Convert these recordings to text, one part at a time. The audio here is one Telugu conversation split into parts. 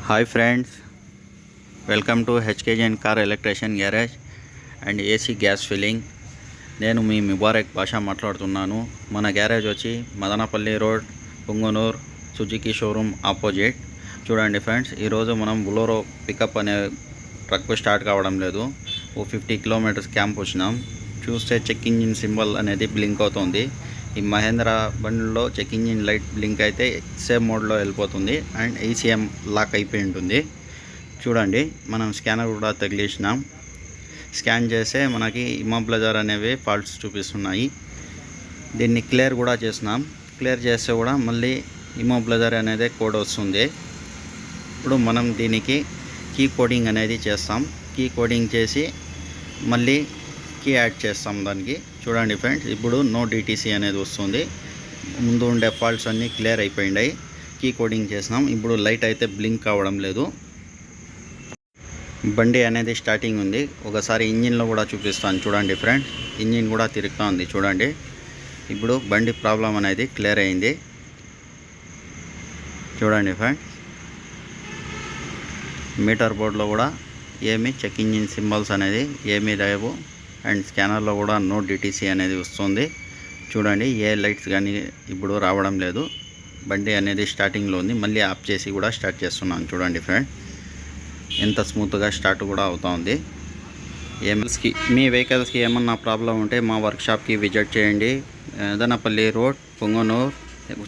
హాయ్ ఫ్రెండ్స్, వెల్కమ్ టు హెచ్కేజన్ car electrician garage and AC gas filling. నేను మీ ముబారక్ భాష మాట్లాడుతున్నాను. మన గ్యారేజ్ వచ్చి Madanapalle road, Punganur, Suzuki showroom opposite. చూడండి ఫ్రెండ్స్, ఈరోజు మనం బులోరో పికప్ అనే ట్రక్ స్టార్ట్ కావడం లేదు. 50 కిలోమీటర్స్ క్యాంప్ వచ్చినాం. చూస్తే చెక్ ఇంజిన్ సింబల్ అనేది బ్లింక్ అవుతుంది. ఈ మహేంద్ర బండిలో చెక్ ఇంజిన్ లైట్ బ్లింక్ అయితే సేమ్ మోడ్లో వెళ్ళిపోతుంది అండ్ ఈసీఎం లాక్ అయిపోయి ఉంటుంది. చూడండి, మనం స్కానర్ కూడా తగిలించినాం. స్కాన్ చేస్తే మనకి ఇమోబిలైజర్ అనేవి ఫాల్ట్స్ చూపిస్తున్నాయి. దీన్ని క్లియర్ కూడా చేసినాం. క్లియర్ చేస్తే కూడా మళ్ళీ ఇమోబిలైజర్ అనేది కోడ్ వస్తుంది. ఇప్పుడు మనం దీనికి కీ కోడింగ్ అనేది చేస్తాం. కీ కోడింగ్ చేసి మళ్ళీ కీ యాడ్ చేస్తాం దానికి. చూడండి ఫ్రెండ్స్, ఇప్పుడు నో డిటీసీ అనేది వస్తుంది. ముందు ఉండే ఫాల్ట్స్ అన్నీ క్లియర్ అయిపోయినాయి. కీ కోడింగ్ చేసినాం. ఇప్పుడు లైట్ అయితే బ్లింక్ కావడం లేదు. బండి అనేది స్టార్టింగ్ ఉంది. ఒకసారి ఇంజిన్లో కూడా చూపిస్తాను. చూడండి ఫ్రెండ్స్, ఇంజిన్ కూడా తిరుగుతూ ఉంది. చూడండి, ఇప్పుడు బండి ప్రాబ్లం అనేది క్లియర్ అయింది. చూడండి ఫ్రెండ్స్, మీటర్ బోర్డులో కూడా ఏమీ చెక్ ఇంజిన్ సింబల్స్ అనేది ఏమీ లేవు అండ్ స్కానర్లో కూడా నో డిటీసీ అనేది వస్తుంది. చూడండి, ఏ లైట్స్ కానీ ఇప్పుడు రావడం లేదు. బండి అనేది స్టార్టింగ్లో ఉంది. మళ్ళీ ఆఫ్ చేసి కూడా స్టార్ట్ చేస్తున్నాను. చూడండి ఫ్రెండ్, ఎంత స్మూత్గా స్టార్ట్ కూడా అవుతుంది. మీ వెహికల్స్కి ఏమన్నా ప్రాబ్లం ఉంటే మా వర్క్షాప్కి విజిట్ చేయండి. Madanapalle road, Punganur,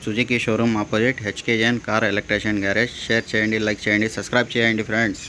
Suzuki showroom opposite, హెచ్కేజన్ కార్ ఎలక్ట్రీషియన్ గ్యారేజ్. షేర్ చేయండి, లైక్ చేయండి, సబ్స్క్రైబ్ చేయండి ఫ్రెండ్స్.